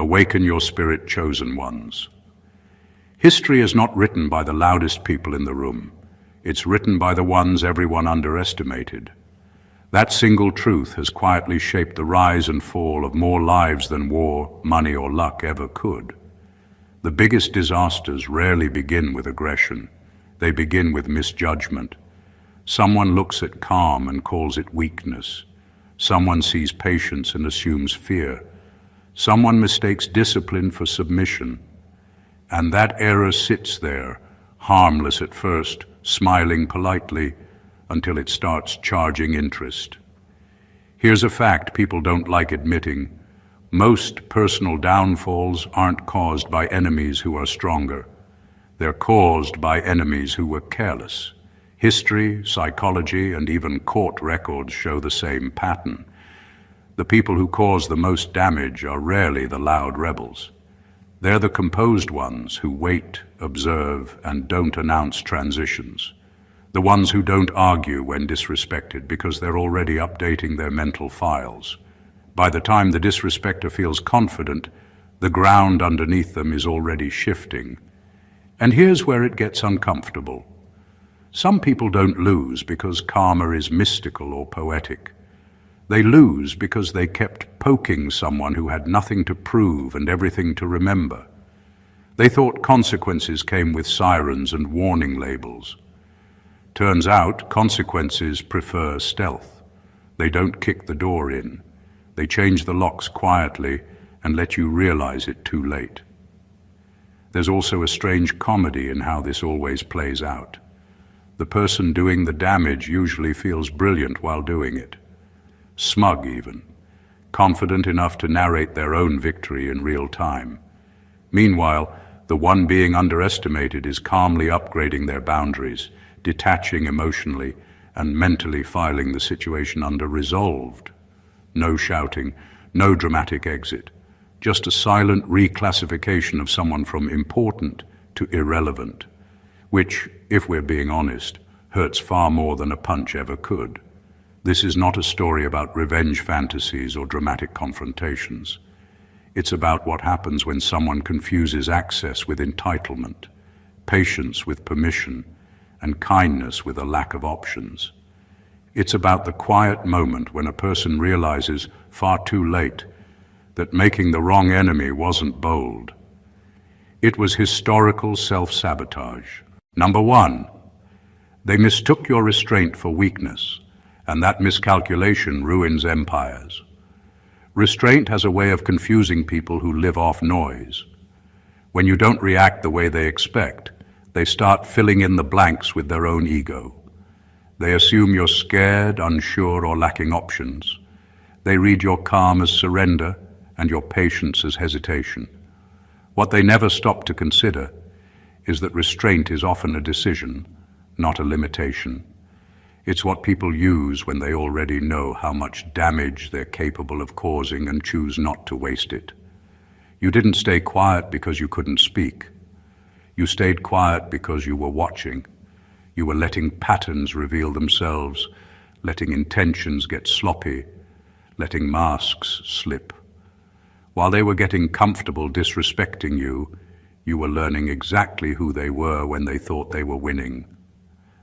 Awaken your spirit, chosen ones. History is not written by the loudest people in the room. It's written by the ones everyone underestimated. That single truth has quietly shaped the rise and fall of more lives than war, money, or luck ever could. The biggest disasters rarely begin with aggression. They begin with misjudgment. Someone looks at calm and calls it weakness. Someone sees patience and assumes fear. Someone mistakes discipline for submission. And that error sits there, harmless at first, smiling politely, until it starts charging interest. Here's a fact people don't like admitting. Most personal downfalls aren't caused by enemies who are stronger. They're caused by enemies who were careless. History, psychology, and even court records show the same pattern. The people who cause the most damage are rarely the loud rebels. They're the composed ones who wait, observe, and don't announce transitions. The ones who don't argue when disrespected because they're already updating their mental files. By the time the disrespecter feels confident, the ground underneath them is already shifting. And here's where it gets uncomfortable. Some people don't lose because karma is mystical or poetic. They lose because they kept poking someone who had nothing to prove and everything to remember. They thought consequences came with sirens and warning labels. Turns out, consequences prefer stealth. They don't kick the door in. They change the locks quietly and let you realize it too late. There's also a strange comedy in how this always plays out. The person doing the damage usually feels brilliant while doing it. Smug even. Confident enough to narrate their own victory in real time. Meanwhile, the one being underestimated is calmly upgrading their boundaries, detaching emotionally, and mentally filing the situation under resolved. No shouting, no dramatic exit, just a silent reclassification of someone from important to irrelevant, which, if we're being honest, hurts far more than a punch ever could. This is not a story about revenge fantasies or dramatic confrontations. It's about what happens when someone confuses access with entitlement, patience with permission, and kindness with a lack of options. It's about the quiet moment when a person realizes far too late that making the wrong enemy wasn't bold. It was historical self-sabotage. Number one, they mistook your restraint for weakness, and that miscalculation ruins empires. Restraint has a way of confusing people who live off noise. When you don't react the way they expect, they start filling in the blanks with their own ego. They assume you're scared, unsure, or lacking options. They read your calm as surrender and your patience as hesitation. What they never stop to consider is that restraint is often a decision, not a limitation. It's what people use when they already know how much damage they're capable of causing and choose not to waste it. You didn't stay quiet because you couldn't speak. You stayed quiet because you were watching. You were letting patterns reveal themselves, letting intentions get sloppy, letting masks slip. While they were getting comfortable disrespecting you, you were learning exactly who they were when they thought they were winning.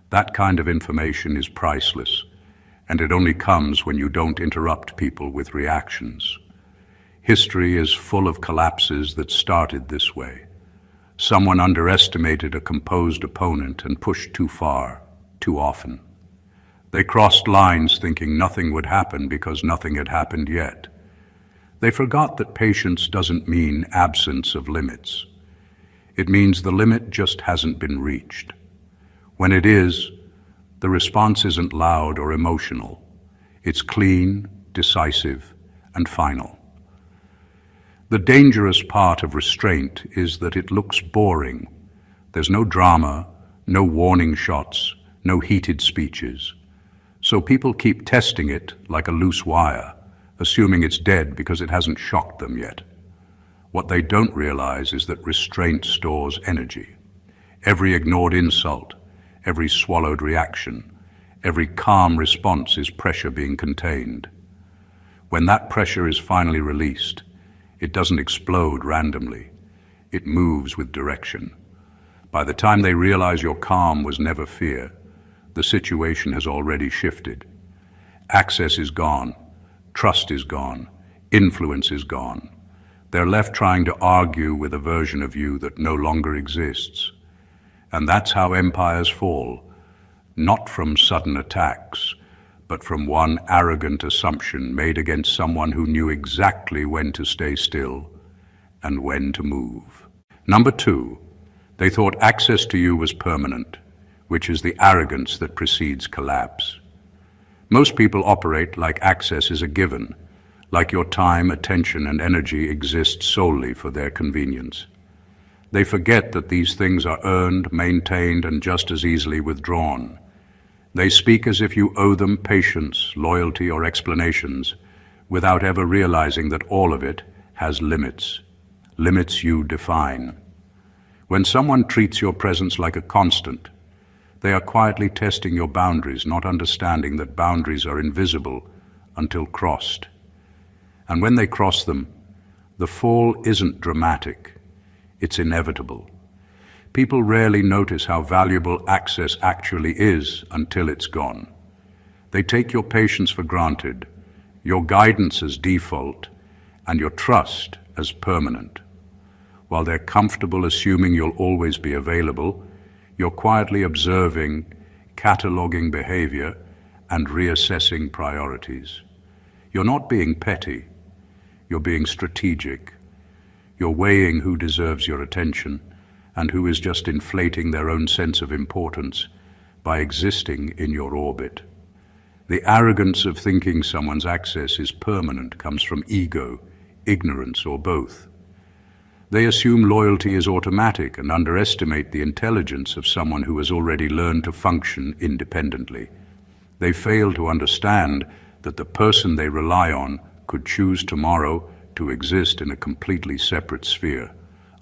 That kind of information is priceless, and it only comes when you don't interrupt people with reactions. History is full of collapses that started this way. Someone underestimated a composed opponent and pushed too far, too often. They crossed lines thinking nothing would happen because nothing had happened yet. They forgot that patience doesn't mean absence of limits. It means the limit just hasn't been reached. When it is, the response isn't loud or emotional. It's clean, decisive, and final. The dangerous part of restraint is that it looks boring. There's no drama, no warning shots, no heated speeches. So people keep testing it like a loose wire, assuming it's dead because it hasn't shocked them yet. What they don't realize is that restraint stores energy. Every ignored insult, every swallowed reaction, every calm response is pressure being contained. When that pressure is finally released, It doesn't explode randomly. It moves with direction. By the time they realize your calm was never fear, the situation has already shifted. Access is gone. Trust is gone. Influence is gone. They're left trying to argue with a version of you that no longer exists. And that's how empires fall, not from sudden attacks, but from one arrogant assumption made against someone who knew exactly when to stay still and when to move. Number 2, they thought access to you was permanent, which is the arrogance that precedes collapse. Most people operate like access is a given, like your time, attention, and energy exist solely for their convenience. They forget that these things are earned, maintained, and just as easily withdrawn. They speak as if you owe them patience, loyalty, or explanations, without ever realizing that all of it has limits, limits you define. When someone treats your presence like a constant, they are quietly testing your boundaries, not understanding that boundaries are invisible until crossed. And when they cross them, the fall isn't dramatic, it's inevitable. People rarely notice how valuable access actually is until it's gone. They take your patience for granted, your guidance as default, and your trust as permanent. While they're comfortable assuming you'll always be available, you're quietly observing, cataloging behavior, and reassessing priorities. You're not being petty, you're being strategic. You're weighing who deserves your attention and who is just inflating their own sense of importance by existing in your orbit. The arrogance of thinking someone's access is permanent comes from ego, ignorance, or both. They assume loyalty is automatic and underestimate the intelligence of someone who has already learned to function independently. They fail to understand that the person they rely on could choose tomorrow to exist in a completely separate sphere,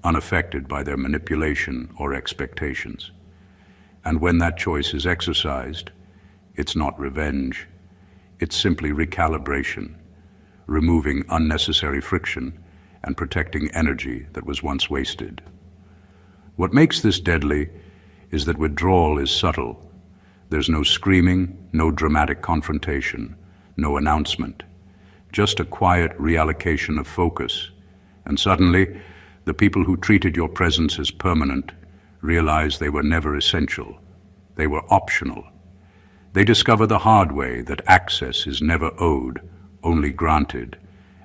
unaffected by their manipulation or expectations. And when that choice is exercised, it's not revenge, it's simply recalibration, removing unnecessary friction and protecting energy that was once wasted. What makes this deadly is that withdrawal is subtle. There's no screaming, no dramatic confrontation, no announcement, just a quiet reallocation of focus. And suddenly, the people who treated your presence as permanent realize they were never essential. They were optional. They discover the hard way that access is never owed, only granted,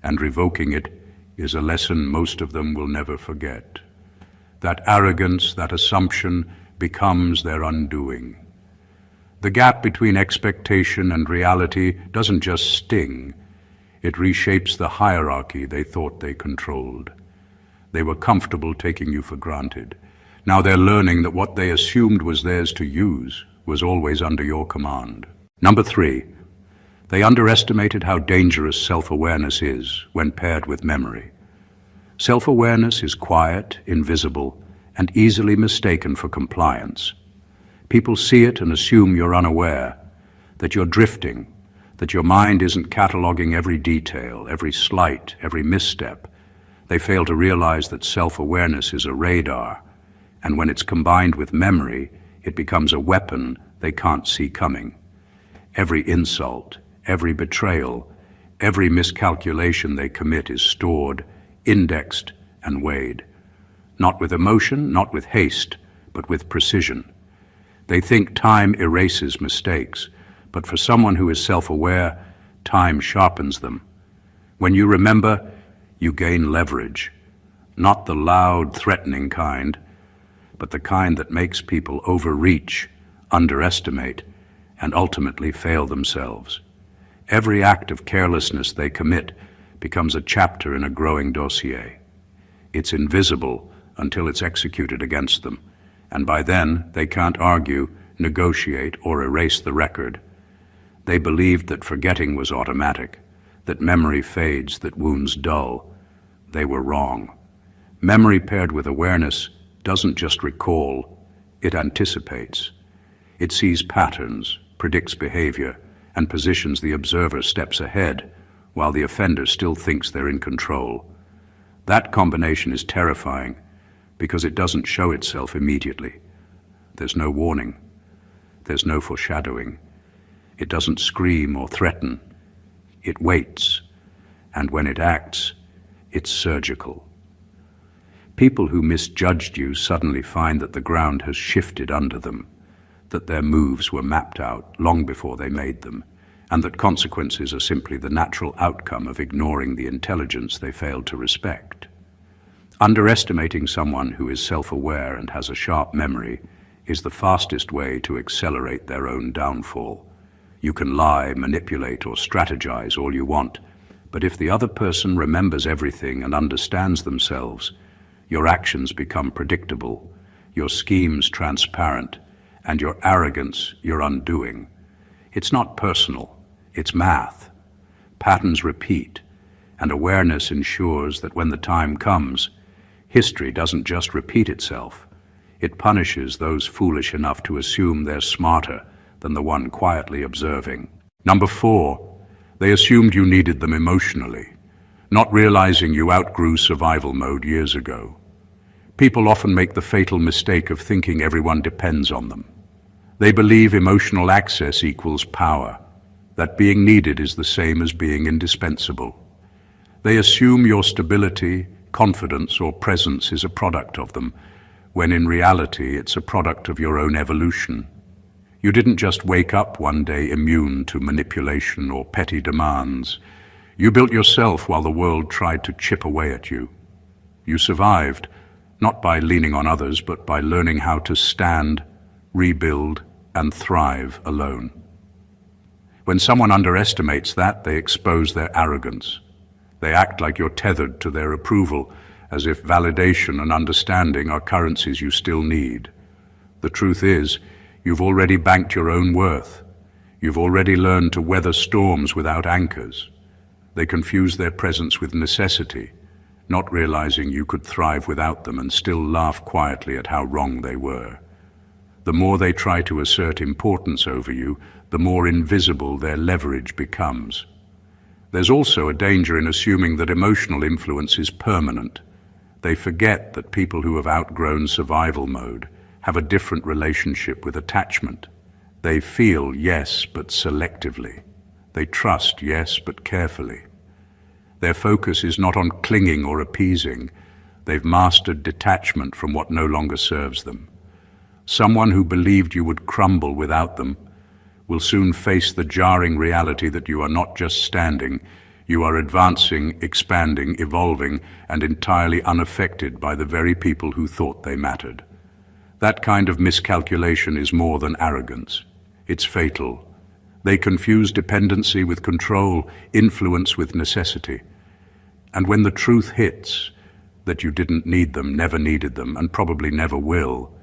and revoking it is a lesson most of them will never forget. That arrogance, that assumption, becomes their undoing. The gap between expectation and reality doesn't just sting, it reshapes the hierarchy they thought they controlled. They were comfortable taking you for granted. Now they're learning that what they assumed was theirs to use was always under your command. Number 3, they underestimated how dangerous self-awareness is when paired with memory. Self-awareness is quiet, invisible, and easily mistaken for compliance. People see it and assume you're unaware, that you're drifting, that your mind isn't cataloging every detail, every slight, every misstep. They fail to realize that self-awareness is a radar, and when it's combined with memory, it becomes a weapon they can't see coming. Every insult, every betrayal, every miscalculation they commit is stored, indexed, and weighed. Not with emotion, not with haste, but with precision. They think time erases mistakes, but for someone who is self-aware, time sharpens them. When you remember, you gain leverage, not the loud, threatening kind, but the kind that makes people overreach, underestimate, and ultimately fail themselves. Every act of carelessness they commit becomes a chapter in a growing dossier. It's invisible until it's executed against them, and by then they can't argue, negotiate, or erase the record. They believed that forgetting was automatic, that memory fades, that wounds dull. They were wrong. Memory paired with awareness doesn't just recall, it anticipates. It sees patterns, predicts behavior, and positions the observer steps ahead, while the offender still thinks they're in control. That combination is terrifying because it doesn't show itself immediately. There's no warning. There's no foreshadowing. It doesn't scream or threaten. It waits, and when it acts, it's surgical. People who misjudged you suddenly find that the ground has shifted under them, that their moves were mapped out long before they made them, and that consequences are simply the natural outcome of ignoring the intelligence they failed to respect. Underestimating someone who is self-aware and has a sharp memory is the fastest way to accelerate their own downfall. You can lie, manipulate, or strategize all you want, but if the other person remembers everything and understands themselves, your actions become predictable, your schemes transparent, and your arrogance your undoing. It's not personal, it's math. Patterns repeat, and awareness ensures that when the time comes, history doesn't just repeat itself. It punishes those foolish enough to assume they're smarter than the one quietly observing. Number 4, they assumed you needed them emotionally, not realizing you outgrew survival mode years ago. People often make the fatal mistake of thinking everyone depends on them. They believe emotional access equals power, that being needed is the same as being indispensable. They assume your stability, confidence, or presence is a product of them, when in reality it's a product of your own evolution. You didn't just wake up one day immune to manipulation or petty demands. You built yourself while the world tried to chip away at you. You survived, not by leaning on others, but by learning how to stand, rebuild, and thrive alone. When someone underestimates that, they expose their arrogance. They act like you're tethered to their approval, as if validation and understanding are currencies you still need. The truth is, you've already banked your own worth. You've already learned to weather storms without anchors. They confuse their presence with necessity, not realizing you could thrive without them and still laugh quietly at how wrong they were. The more they try to assert importance over you, the more invisible their leverage becomes. There's also a danger in assuming that emotional influence is permanent. They forget that people who have outgrown survival mode have a different relationship with attachment. They feel yes, but selectively. They trust yes, but carefully. Their focus is not on clinging or appeasing. They've mastered detachment from what no longer serves them. Someone who believed you would crumble without them will soon face the jarring reality that you are not just standing, you are advancing, expanding, evolving, and entirely unaffected by the very people who thought they mattered. That kind of miscalculation is more than arrogance. It's fatal. They confuse dependency with control, influence with necessity. And when the truth hits, that you didn't need them, never needed them, and probably never will,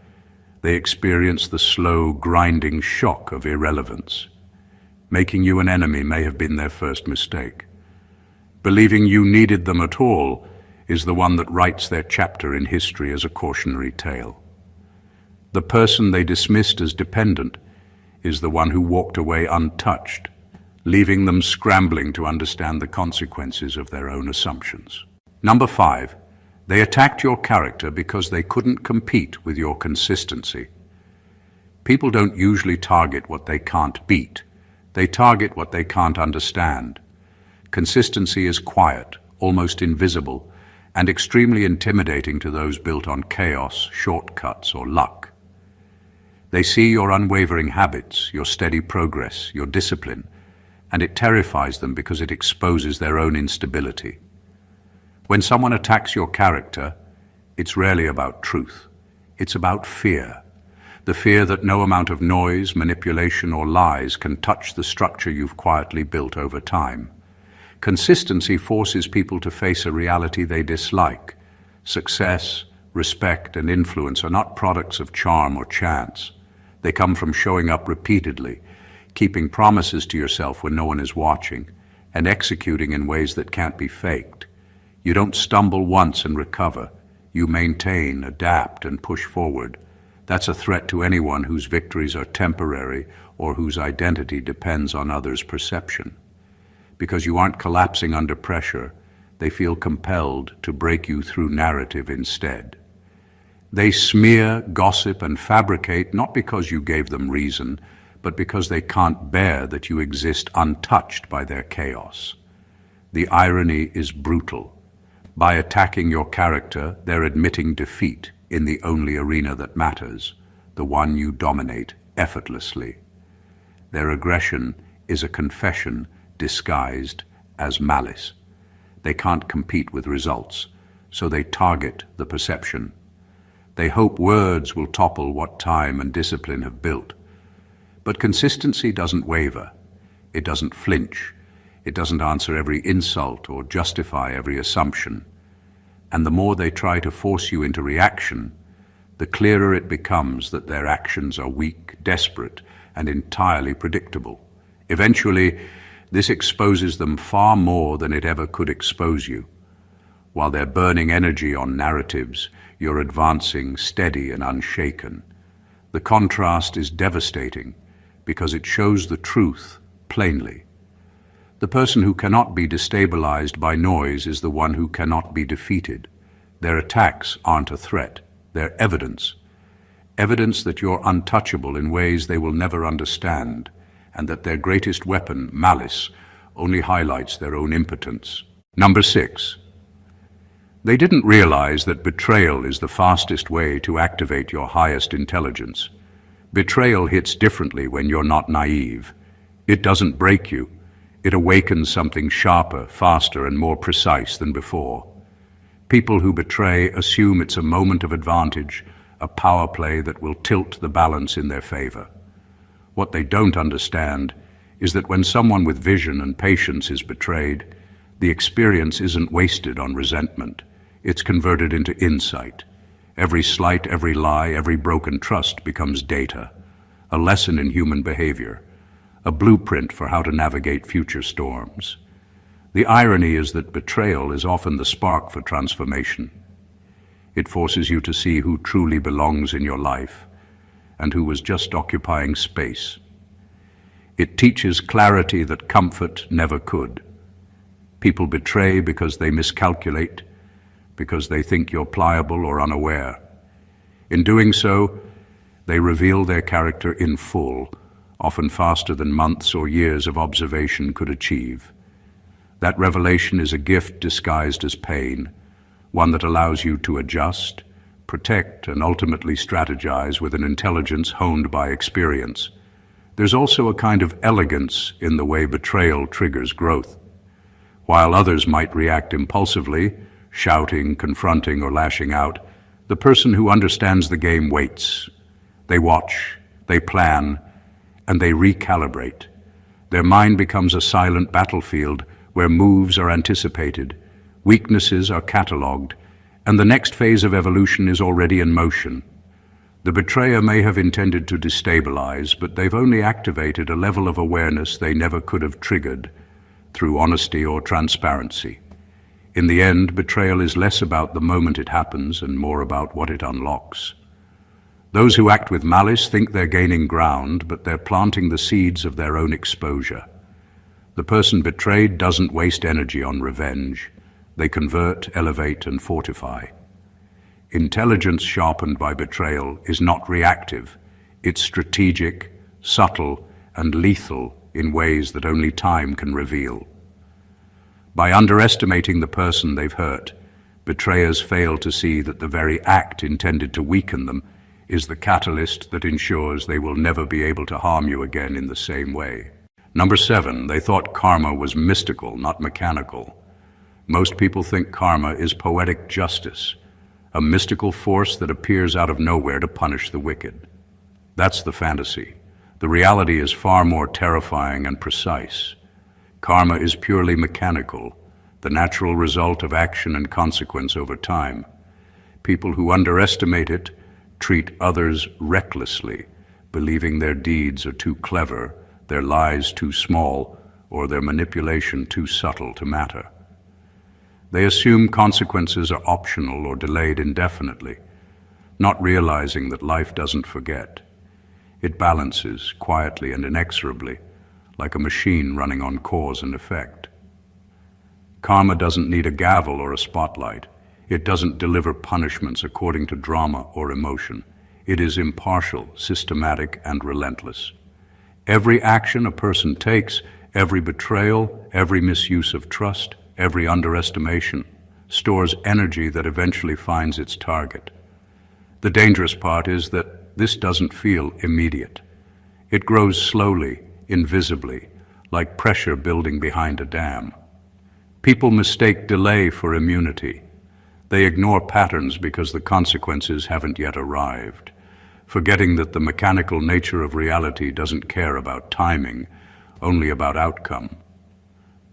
they experience the slow, grinding shock of irrelevance. Making you an enemy may have been their first mistake. Believing you needed them at all is the one that writes their chapter in history as a cautionary tale. The person they dismissed as dependent is the one who walked away untouched, leaving them scrambling to understand the consequences of their own assumptions. Number 5, they attacked your character because they couldn't compete with your consistency. People don't usually target what they can't beat. They target what they can't understand. Consistency is quiet, almost invisible, and extremely intimidating to those built on chaos, shortcuts, or luck. They see your unwavering habits, your steady progress, your discipline, and it terrifies them because it exposes their own instability. When someone attacks your character, it's rarely about truth. It's about fear. The fear that no amount of noise, manipulation, or lies can touch the structure you've quietly built over time. Consistency forces people to face a reality they dislike. Success, respect, and influence are not products of charm or chance. They come from showing up repeatedly, keeping promises to yourself when no one is watching, and executing in ways that can't be faked. You don't stumble once and recover. You maintain, adapt, and push forward. That's a threat to anyone whose victories are temporary or whose identity depends on others' perception. Because you aren't collapsing under pressure, they feel compelled to break you through narrative instead. They smear, gossip, and fabricate not because you gave them reason, but because they can't bear that you exist untouched by their chaos. The irony is brutal. By attacking your character, they're admitting defeat in the only arena that matters, the one you dominate effortlessly. Their aggression is a confession disguised as malice. They can't compete with results, so they target the perception. They hope words will topple what time and discipline have built. But consistency doesn't waver. It doesn't flinch. It doesn't answer every insult or justify every assumption. And the more they try to force you into reaction, the clearer it becomes that their actions are weak, desperate, and entirely predictable. Eventually, this exposes them far more than it ever could expose you. While they're burning energy on narratives, you're advancing steady and unshaken. The contrast is devastating because it shows the truth plainly. The person who cannot be destabilized by noise is the one who cannot be defeated. Their attacks aren't a threat, they're evidence. Evidence that you're untouchable in ways they will never understand, and that their greatest weapon, malice, only highlights their own impotence. Number 6. They didn't realize that betrayal is the fastest way to activate your highest intelligence. Betrayal hits differently when you're not naive. It doesn't break you. It awakens something sharper, faster, and more precise than before. People who betray assume it's a moment of advantage, a power play that will tilt the balance in their favor. What they don't understand is that when someone with vision and patience is betrayed, the experience isn't wasted on resentment. It's converted into insight. Every slight, every lie, every broken trust becomes data, a lesson in human behavior, a blueprint for how to navigate future storms. The irony is that betrayal is often the spark for transformation. It forces you to see who truly belongs in your life and who was just occupying space. It teaches clarity that comfort never could. People betray because they miscalculate, because they think you're pliable or unaware. In doing so, they reveal their character in full, often faster than months or years of observation could achieve. That revelation is a gift disguised as pain, one that allows you to adjust, protect, and ultimately strategize with an intelligence honed by experience. There's also a kind of elegance in the way betrayal triggers growth. While others might react impulsively, shouting, confronting, or lashing out, the person who understands the game waits. They watch, they plan, and they recalibrate. Their mind becomes a silent battlefield where moves are anticipated, weaknesses are catalogued, and the next phase of evolution is already in motion. The betrayer may have intended to destabilize, but they've only activated a level of awareness they never could have triggered through honesty or transparency. In the end, betrayal is less about the moment it happens and more about what it unlocks. Those who act with malice think they're gaining ground, but they're planting the seeds of their own exposure. The person betrayed doesn't waste energy on revenge. They convert, elevate, and fortify. Intelligence sharpened by betrayal is not reactive. It's strategic, subtle, and lethal in ways that only time can reveal. By underestimating the person they've hurt, betrayers fail to see that the very act intended to weaken them is the catalyst that ensures they will never be able to harm you again in the same way. Number 7, they thought karma was mystical, not mechanical. Most people think karma is poetic justice, a mystical force that appears out of nowhere to punish the wicked. That's the fantasy. The reality is far more terrifying and precise. Karma is purely mechanical, the natural result of action and consequence over time. People who underestimate it treat others recklessly, believing their deeds are too clever, their lies too small, or their manipulation too subtle to matter. They assume consequences are optional or delayed indefinitely, not realizing that life doesn't forget. It balances quietly and inexorably, like a machine running on cause and effect. Karma doesn't need a gavel or a spotlight. It doesn't deliver punishments according to drama or emotion. It is impartial, systematic, and relentless. Every action a person takes, every betrayal, every misuse of trust, every underestimation, stores energy that eventually finds its target. The dangerous part is that this doesn't feel immediate. It grows slowly, invisibly, like pressure building behind a dam. People mistake delay for immunity. They ignore patterns because the consequences haven't yet arrived, forgetting that the mechanical nature of reality doesn't care about timing, only about outcome.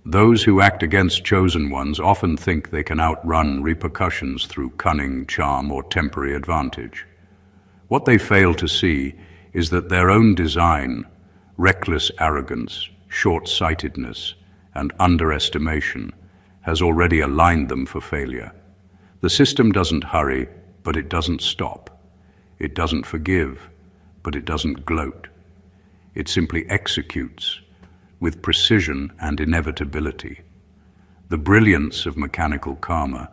Those who act against chosen ones often think they can outrun repercussions through cunning, charm, or temporary advantage. What they fail to see is that their own design, reckless arrogance, short-sightedness, and underestimation has already aligned them for failure. The system doesn't hurry, but it doesn't stop. It doesn't forgive, but it doesn't gloat. It simply executes with precision and inevitability. The brilliance of mechanical karma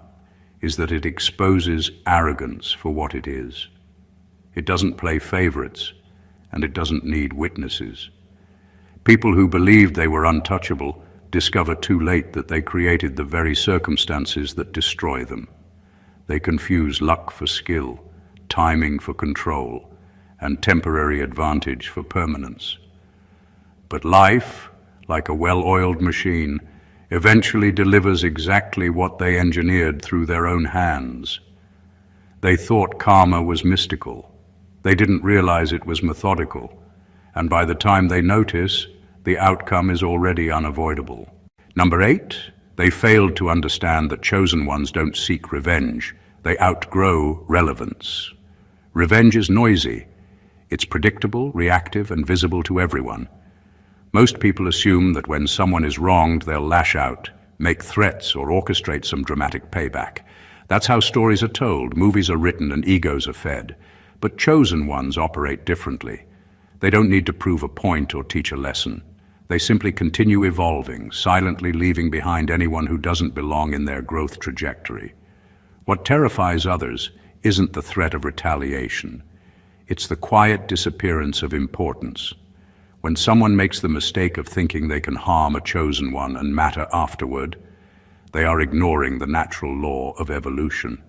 is that it exposes arrogance for what it is. It doesn't play favorites, and it doesn't need witnesses. People who believed they were untouchable discover too late that they created the very circumstances that destroy them. They confuse luck for skill, timing for control, and temporary advantage for permanence. But life, like a well-oiled machine, eventually delivers exactly what they engineered through their own hands. They thought karma was mystical. They didn't realize it was methodical. And by the time they notice, the outcome is already unavoidable. Number 8, they failed to understand that chosen ones don't seek revenge. They outgrow relevance. Revenge is noisy. It's predictable, reactive, and visible to everyone. Most people assume that when someone is wronged, they'll lash out, make threats, or orchestrate some dramatic payback. That's how stories are told, movies are written, and egos are fed. But chosen ones operate differently. They don't need to prove a point or teach a lesson. They simply continue evolving, silently leaving behind anyone who doesn't belong in their growth trajectory. What terrifies others isn't the threat of retaliation. It's the quiet disappearance of importance. When someone makes the mistake of thinking they can harm a chosen one and matter afterward, they are ignoring the natural law of evolution.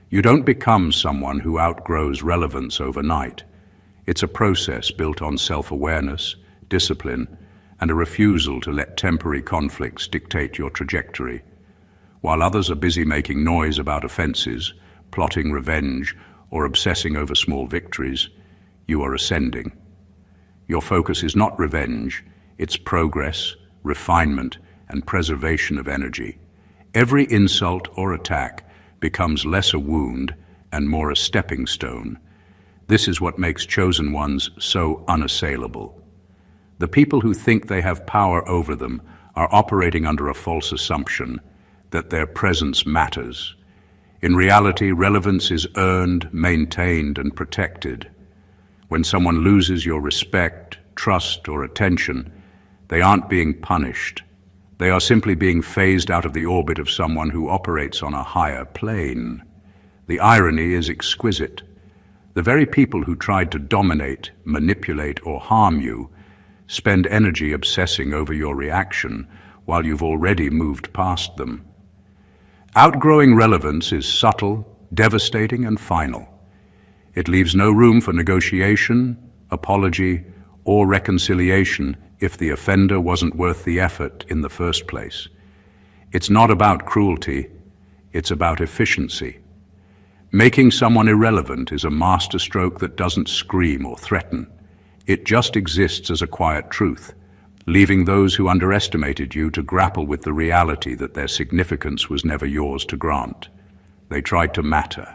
You don't become someone who outgrows relevance overnight. It's a process built on self-awareness, discipline, and a refusal to let temporary conflicts dictate your trajectory. While others are busy making noise about offenses, plotting revenge, or obsessing over small victories, you are ascending. Your focus is not revenge, it's progress, refinement, and preservation of energy. Every insult or attack becomes less a wound and more a stepping stone. This is what makes chosen ones so unassailable. The people who think they have power over them are operating under a false assumption that their presence matters. In reality, relevance is earned, maintained, and protected. When someone loses your respect, trust, or attention, they aren't being punished. They are simply being phased out of the orbit of someone who operates on a higher plane. The irony is exquisite. The very people who tried to dominate, manipulate, or harm you spend energy obsessing over your reaction while you've already moved past them. Outgrowing relevance is subtle, devastating, and final. It leaves no room for negotiation, apology, or reconciliation if the offender wasn't worth the effort in the first place. It's not about cruelty, it's about efficiency. Making someone irrelevant is a masterstroke that doesn't scream or threaten. It just exists as a quiet truth, leaving those who underestimated you to grapple with the reality that their significance was never yours to grant. They tried to matter.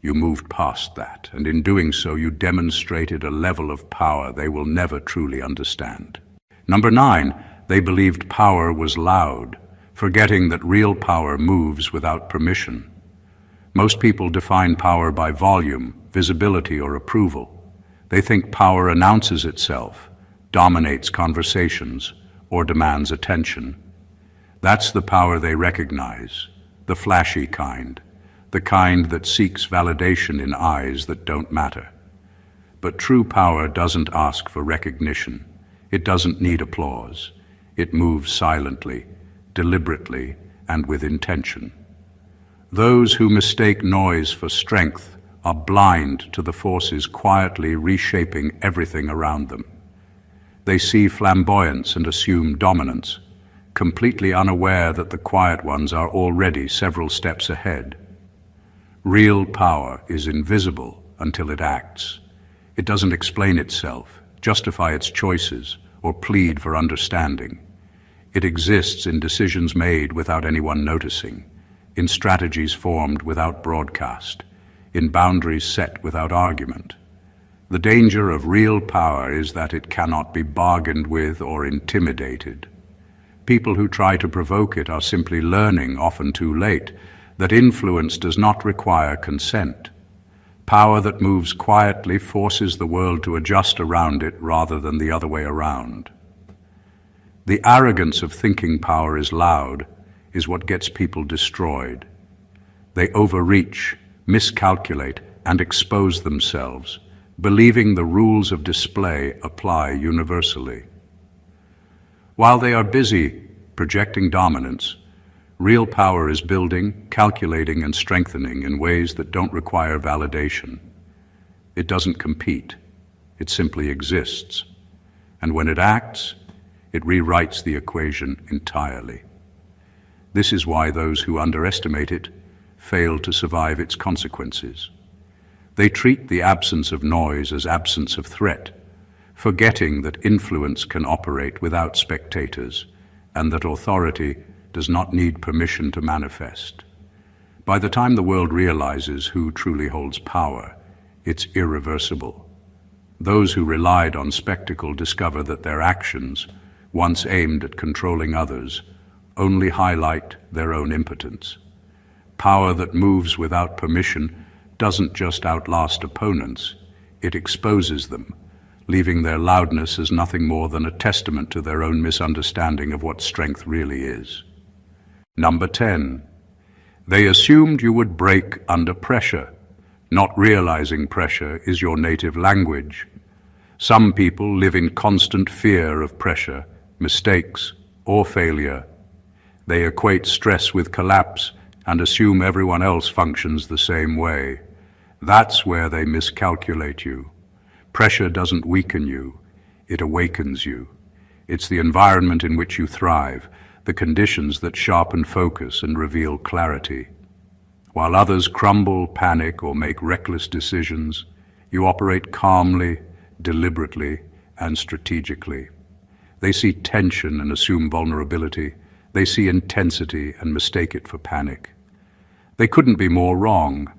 You moved past that, and in doing so, you demonstrated a level of power they will never truly understand. Number 9, they believed power was loud, forgetting that real power moves without permission. Most people define power by volume, visibility, or approval. They think power announces itself, dominates conversations, or demands attention. That's the power they recognize, the flashy kind, the kind that seeks validation in eyes that don't matter. But true power doesn't ask for recognition. It doesn't need applause. It moves silently, deliberately, and with intention. Those who mistake noise for strength are blind to the forces quietly reshaping everything around them. They see flamboyance and assume dominance, completely unaware that the quiet ones are already several steps ahead. Real power is invisible until it acts. It doesn't explain itself, justify its choices, or plead for understanding. It exists in decisions made without anyone noticing, in strategies formed without broadcast, in boundaries set without argument. The danger of real power is that it cannot be bargained with or intimidated. People who try to provoke it are simply learning, often too late, that influence does not require consent. Power that moves quietly forces the world to adjust around it rather than the other way around. The arrogance of thinking power is loud is what gets people destroyed. They overreach, miscalculate, and expose themselves, believing the rules of display apply universally. While they are busy projecting dominance, real power is building, calculating, and strengthening in ways that don't require validation. It doesn't compete. It simply exists. And when it acts, it rewrites the equation entirely. This is why those who underestimate it fail to survive its consequences. They treat the absence of noise as absence of threat, forgetting that influence can operate without spectators and that authority does not need permission to manifest. By the time the world realizes who truly holds power, it's irreversible. Those who relied on spectacle discover that their actions, once aimed at controlling others, only highlight their own impotence. Power that moves without permission doesn't just outlast opponents, it exposes them, leaving their loudness as nothing more than a testament to their own misunderstanding of what strength really is. Number 10. They assumed you would break under pressure, not realizing pressure is your native language. Some people live in constant fear of pressure, mistakes, or failure. They equate stress with collapse and assume everyone else functions the same way. That's where they miscalculate you. Pressure doesn't weaken you, it awakens you. It's the environment in which you thrive, the conditions that sharpen focus and reveal clarity. While others crumble, panic, or make reckless decisions, you operate calmly, deliberately, and strategically. They see tension and assume vulnerability. They see intensity and mistake it for panic. They couldn't be more wrong.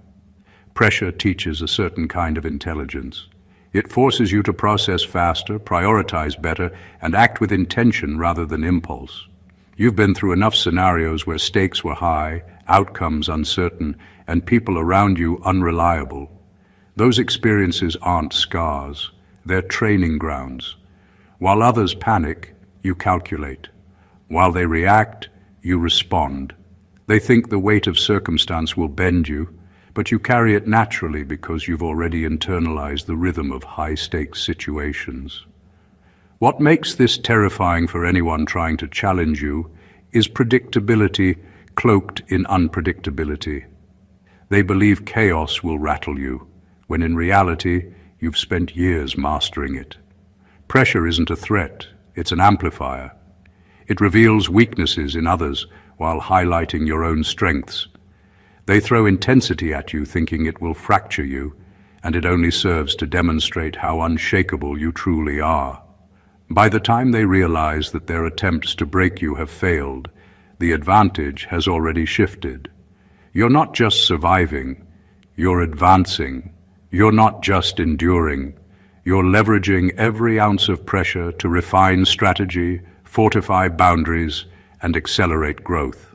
Pressure teaches a certain kind of intelligence. It forces you to process faster, prioritize better, and act with intention rather than impulse. You've been through enough scenarios where stakes were high, outcomes uncertain, and people around you unreliable. Those experiences aren't scars, they're training grounds. While others panic, you calculate. While they react, you respond. They think the weight of circumstance will bend you, but you carry it naturally because you've already internalized the rhythm of high-stakes situations. What makes this terrifying for anyone trying to challenge you is predictability cloaked in unpredictability. They believe chaos will rattle you, when in reality, you've spent years mastering it. Pressure isn't a threat, it's an amplifier. It reveals weaknesses in others while highlighting your own strengths. They throw intensity at you thinking it will fracture you, and it only serves to demonstrate how unshakable you truly are. By the time they realize that their attempts to break you have failed, the advantage has already shifted. You're not just surviving, you're advancing. You're not just enduring, you're leveraging every ounce of pressure to refine strategy, fortify boundaries, and accelerate growth.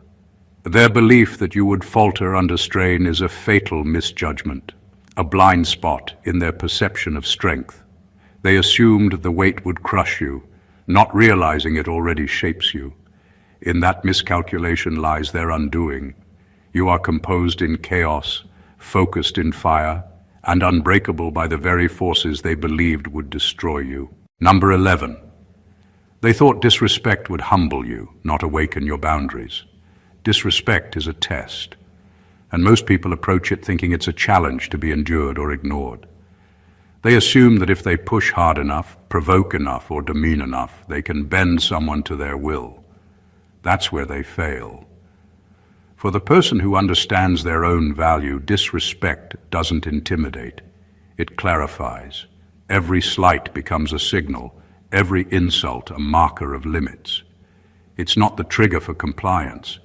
Their belief that you would falter under strain is a fatal misjudgment, a blind spot in their perception of strength. They assumed the weight would crush you, not realizing it already shapes you. In that miscalculation lies their undoing. You are composed in chaos, focused in fire, and unbreakable by the very forces they believed would destroy you. Number 11. They thought disrespect would humble you, not awaken your boundaries. Disrespect is a test, and most people approach it thinking it's a challenge to be endured or ignored. They assume that if they push hard enough, provoke enough, or demean enough, they can bend someone to their will. That's where they fail. For the person who understands their own value, disrespect doesn't intimidate. It clarifies. Every slight becomes a signal, every insult a marker of limits. It's not the trigger for compliance.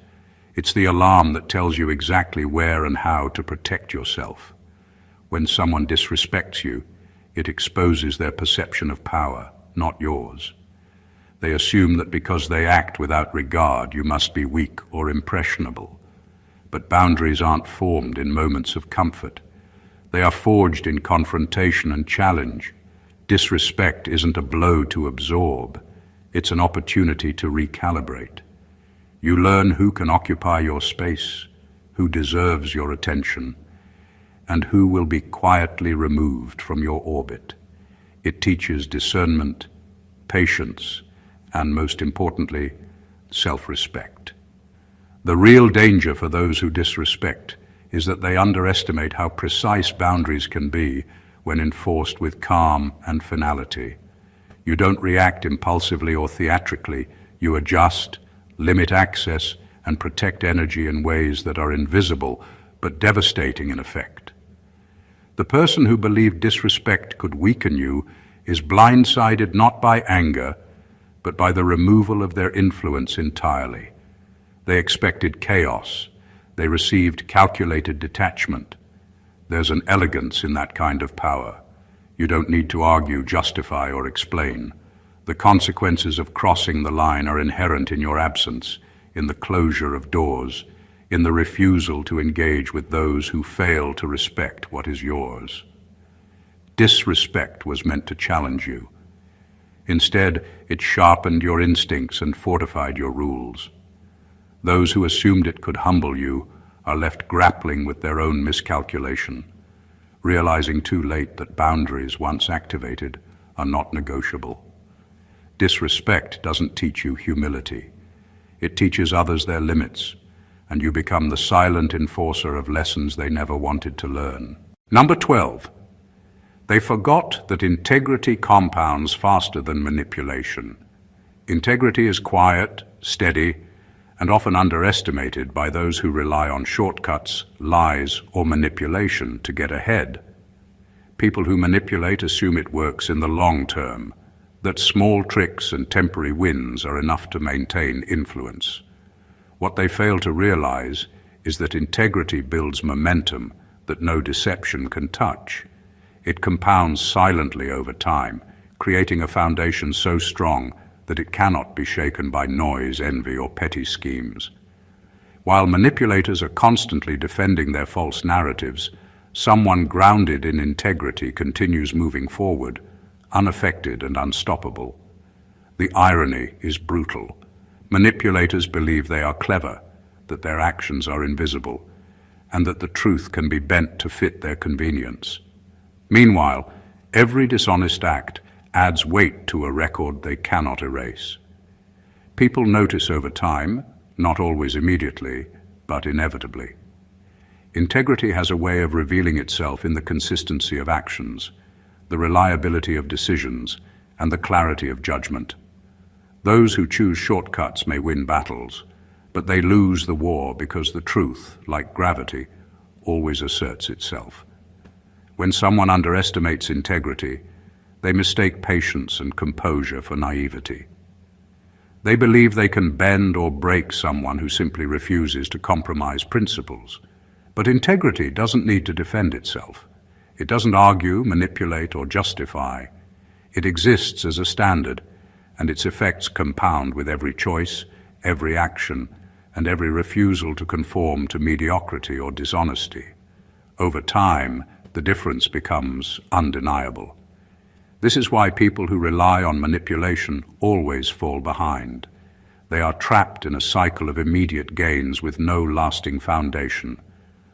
It's the alarm that tells you exactly where and how to protect yourself. When someone disrespects you, it exposes their perception of power, not yours. They assume that because they act without regard, you must be weak or impressionable. But boundaries aren't formed in moments of comfort. They are forged in confrontation and challenge. Disrespect isn't a blow to absorb. It's an opportunity to recalibrate. You learn who can occupy your space, who deserves your attention, and who will be quietly removed from your orbit. It teaches discernment, patience, and most importantly, self-respect. The real danger for those who disrespect is that they underestimate how precise boundaries can be when enforced with calm and finality. You don't react impulsively or theatrically. You adjust, limit access, and protect energy in ways that are invisible but devastating in effect. The person who believed disrespect could weaken you is blindsided not by anger, but by the removal of their influence entirely. They expected chaos. They received calculated detachment. There's an elegance in that kind of power. You don't need to argue, justify, or explain. The consequences of crossing the line are inherent in your absence, in the closure of doors, in the refusal to engage with those who fail to respect what is yours. Disrespect was meant to challenge you. Instead, it sharpened your instincts and fortified your rules. Those who assumed it could humble you are left grappling with their own miscalculation, realizing too late that boundaries, once activated, are not negotiable. Disrespect doesn't teach you humility. It teaches others their limits, and you become the silent enforcer of lessons they never wanted to learn. Number 12. They forgot that integrity compounds faster than manipulation. Integrity is quiet, steady, and often underestimated by those who rely on shortcuts, lies, or manipulation to get ahead. People who manipulate assume it works in the long term, that small tricks and temporary wins are enough to maintain influence. What they fail to realize is that integrity builds momentum that no deception can touch. It compounds silently over time, creating a foundation so strong that it cannot be shaken by noise, envy, or petty schemes. While manipulators are constantly defending their false narratives, someone grounded in integrity continues moving forward, unaffected and unstoppable. The irony is brutal. Manipulators believe they are clever, that their actions are invisible, and that the truth can be bent to fit their convenience. Meanwhile, every dishonest act adds weight to a record they cannot erase. People notice over time, not always immediately, but inevitably. Integrity has a way of revealing itself in the consistency of actions, the reliability of decisions, and the clarity of judgment. Those who choose shortcuts may win battles, but they lose the war because the truth, like gravity, always asserts itself. When someone underestimates integrity, they mistake patience and composure for naivety. They believe they can bend or break someone who simply refuses to compromise principles. But integrity doesn't need to defend itself. It doesn't argue, manipulate, or justify. It exists as a standard, and its effects compound with every choice, every action, and every refusal to conform to mediocrity or dishonesty. Over time, the difference becomes undeniable. This is why people who rely on manipulation always fall behind. They are trapped in a cycle of immediate gains with no lasting foundation,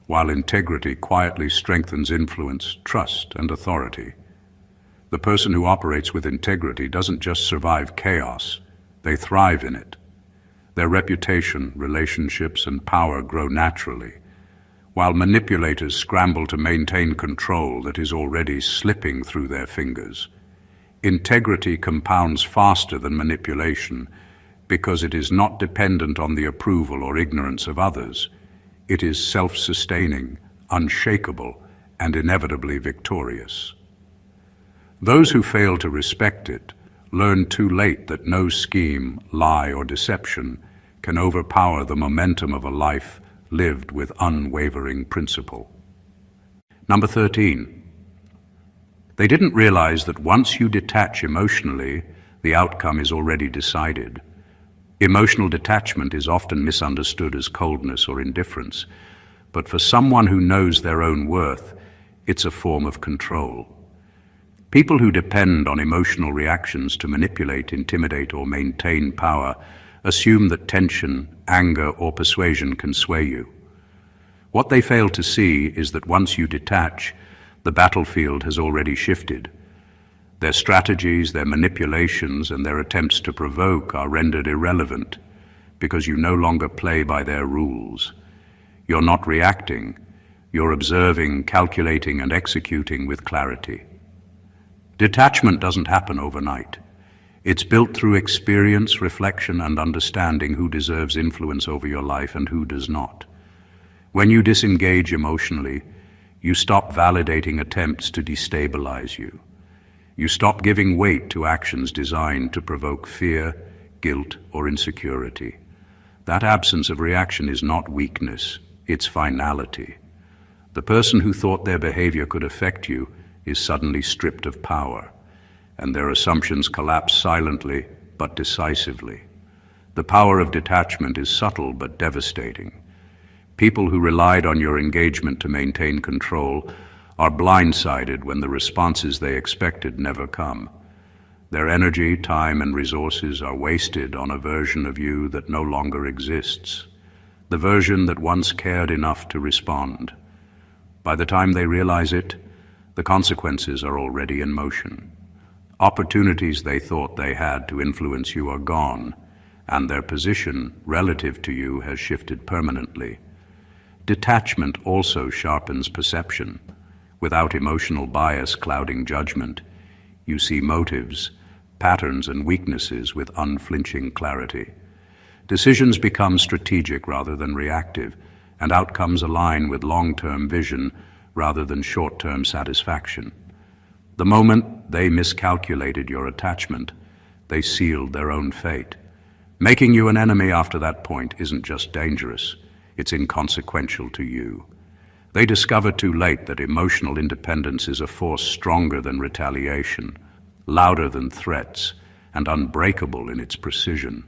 while integrity quietly strengthens influence, trust, and authority. The person who operates with integrity doesn't just survive chaos, they thrive in it. Their reputation, relationships, and power grow naturally, while manipulators scramble to maintain control that is already slipping through their fingers. Integrity compounds faster than manipulation because it is not dependent on the approval or ignorance of others. It is self-sustaining, unshakable, and inevitably victorious. Those who fail to respect it learn too late that no scheme, lie, or deception can overpower the momentum of a life lived with unwavering principle. Number 13. They didn't realize that once you detach emotionally, the outcome is already decided. Emotional detachment is often misunderstood as coldness or indifference, but for someone who knows their own worth, it's a form of control. People who depend on emotional reactions to manipulate, intimidate, or maintain power assume that tension, anger, or persuasion can sway you. What they fail to see is that once you detach, the battlefield has already shifted. Their strategies, their manipulations, and their attempts to provoke are rendered irrelevant because you no longer play by their rules. You're not reacting, you're observing, calculating, and executing with clarity. Detachment doesn't happen overnight. It's built through experience, reflection, and understanding who deserves influence over your life and who does not. When you disengage emotionally, you stop validating attempts to destabilize you. You stop giving weight to actions designed to provoke fear, guilt, or insecurity. That absence of reaction is not weakness, it's finality. The person who thought their behavior could affect you is suddenly stripped of power, and their assumptions collapse silently but decisively. The power of detachment is subtle but devastating. People who relied on your engagement to maintain control are blindsided when the responses they expected never come. Their energy, time, and resources are wasted on a version of you that no longer exists, the version that once cared enough to respond. By the time they realize it, the consequences are already in motion. Opportunities they thought they had to influence you are gone, and their position relative to you has shifted permanently. Detachment also sharpens perception. Without emotional bias clouding judgment, you see motives, patterns, and weaknesses with unflinching clarity. Decisions become strategic rather than reactive, and outcomes align with long-term vision rather than short-term satisfaction. The moment they miscalculated your attachment, they sealed their own fate. Making you an enemy after that point isn't just dangerous, it's inconsequential to you. They discover too late that emotional independence is a force stronger than retaliation, louder than threats, and unbreakable in its precision.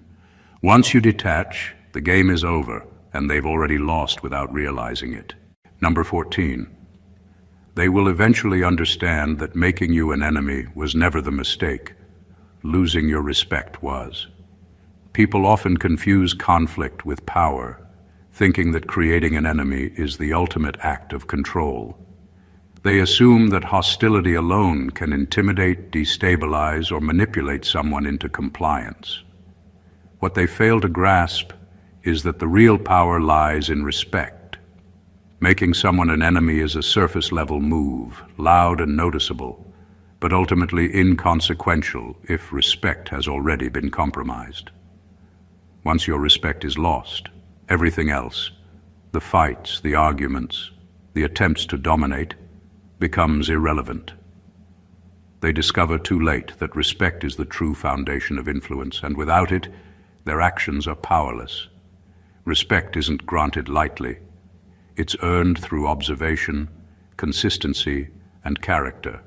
Once you detach, the game is over, and they've already lost without realizing it. Number 14. They will eventually understand that making you an enemy was never the mistake. Losing your respect was. People often confuse conflict with power, thinking that creating an enemy is the ultimate act of control. They assume that hostility alone can intimidate, destabilize, or manipulate someone into compliance. What they fail to grasp is that the real power lies in respect. Making someone an enemy is a surface-level move, loud and noticeable, but ultimately inconsequential if respect has already been compromised. Once your respect is lost, everything else, the fights, the arguments, the attempts to dominate, becomes irrelevant. They discover too late that respect is the true foundation of influence, and without it, their actions are powerless. Respect isn't granted lightly. It's earned through observation, consistency, and character.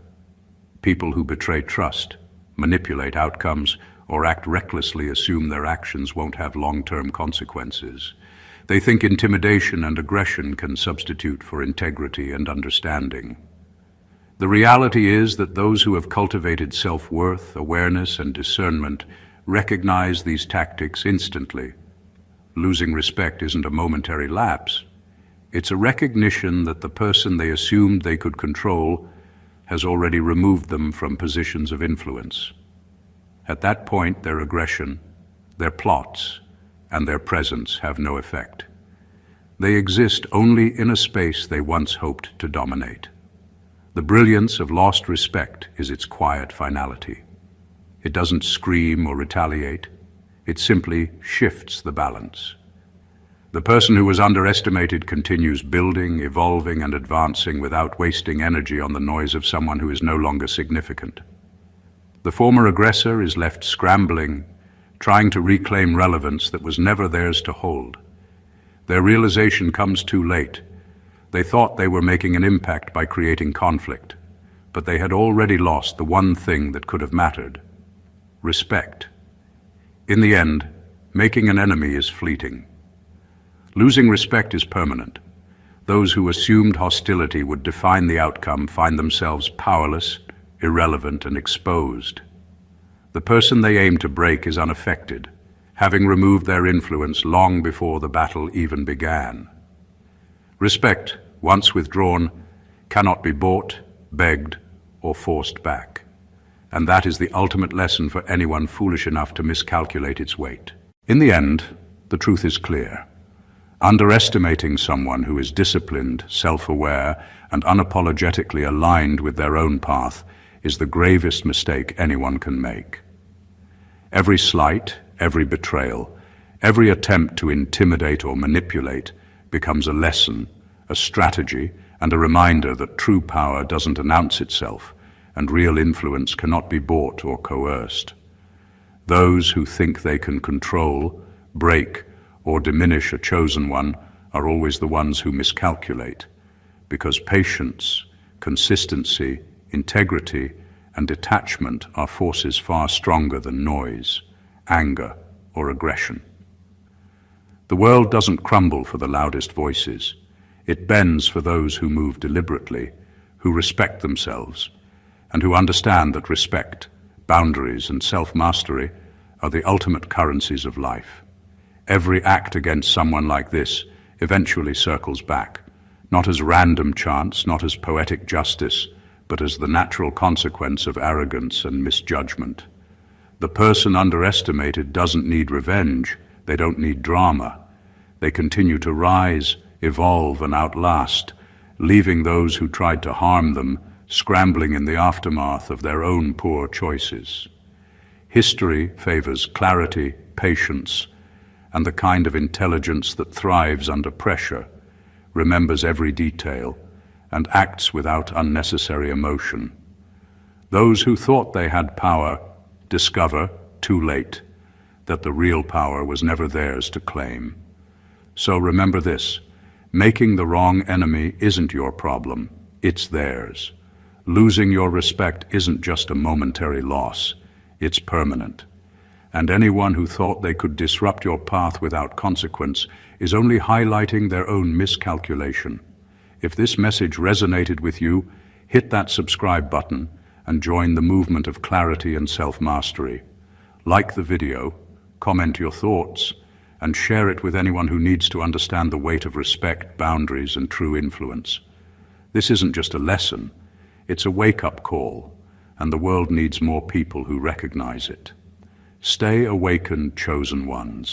People who betray trust, manipulate outcomes, or act recklessly assume their actions won't have long-term consequences. They think intimidation and aggression can substitute for integrity and understanding. The reality is that those who have cultivated self-worth, awareness, and discernment recognize these tactics instantly. Losing respect isn't a momentary lapse. It's a recognition that the person they assumed they could control has already removed them from positions of influence. At that point, their aggression, their plots, and their presence have no effect. They exist only in a space they once hoped to dominate. The brilliance of lost respect is its quiet finality. It doesn't scream or retaliate. It simply shifts the balance. The person who was underestimated continues building, evolving, and advancing without wasting energy on the noise of someone who is no longer significant. The former aggressor is left scrambling, trying to reclaim relevance that was never theirs to hold. Their realization comes too late. They thought they were making an impact by creating conflict, but they had already lost the one thing that could have mattered: respect. In the end, making an enemy is fleeting. Losing respect is permanent. Those who assumed hostility would define the outcome find themselves powerless, irrelevant, and exposed. The person they aim to break is unaffected, having removed their influence long before the battle even began. Respect, once withdrawn, cannot be bought, begged, or forced back. And that is the ultimate lesson for anyone foolish enough to miscalculate its weight. In the end, the truth is clear. Underestimating someone who is disciplined, self-aware, and unapologetically aligned with their own path is the gravest mistake anyone can make. Every slight, every betrayal, every attempt to intimidate or manipulate becomes a lesson, a strategy, and a reminder that true power doesn't announce itself, and real influence cannot be bought or coerced. Those who think they can control, break, or diminish a chosen one are always the ones who miscalculate, because patience, consistency, integrity, and detachment are forces far stronger than noise, anger, or aggression. The world doesn't crumble for the loudest voices. It bends for those who move deliberately, who respect themselves, and who understand that respect, boundaries, and self-mastery are the ultimate currencies of life. Every act against someone like this eventually circles back, not as random chance, not as poetic justice, but as the natural consequence of arrogance and misjudgment. The person underestimated doesn't need revenge. They don't need drama. They continue to rise, evolve, and outlast, leaving those who tried to harm them scrambling in the aftermath of their own poor choices. History favors clarity, patience, and the kind of intelligence that thrives under pressure, remembers every detail, and acts without unnecessary emotion. Those who thought they had power discover, too late, that the real power was never theirs to claim. So remember this: making the wrong enemy isn't your problem, it's theirs. Losing your respect isn't just a momentary loss, it's permanent. And anyone who thought they could disrupt your path without consequence is only highlighting their own miscalculation. If this message resonated with you, hit that subscribe button and join the movement of clarity and self-mastery. Like the video, comment your thoughts, and share it with anyone who needs to understand the weight of respect, boundaries, and true influence. This isn't just a lesson, it's a wake-up call, and the world needs more people who recognize it. Stay awakened, chosen ones.